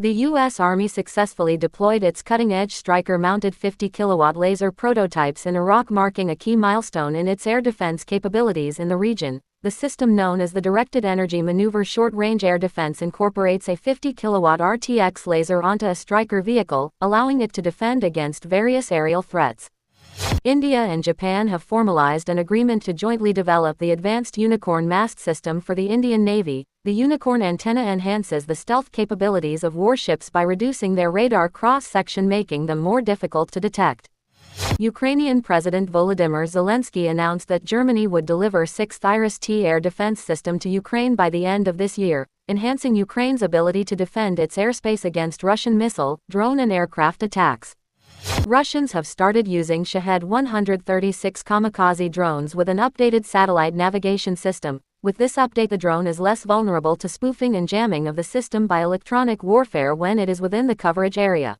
The U.S. Army successfully deployed its cutting-edge Stryker-mounted 50-kilowatt laser prototypes in Iraq, marking a key milestone in its air defense capabilities in the region. The system, known as the Directed Energy Maneuver Short-Range Air Defense, incorporates a 50-kilowatt RTX laser onto a Stryker vehicle, allowing it to defend against various aerial threats. India and Japan have formalized an agreement to jointly develop the advanced Unicorn Mast system for the Indian Navy. The Unicorn antenna enhances the stealth capabilities of warships by reducing their radar cross-section, making them more difficult to detect. Ukrainian President Volodymyr Zelensky announced that Germany would deliver 6th Iris-T air defense system to Ukraine by the end of this year, enhancing Ukraine's ability to defend its airspace against Russian missile, drone and aircraft attacks. Russians have started using Shahed 136 kamikaze drones with an updated satellite navigation system. With this update, the drone is less vulnerable to spoofing and jamming of the system by electronic warfare when it is within the coverage area.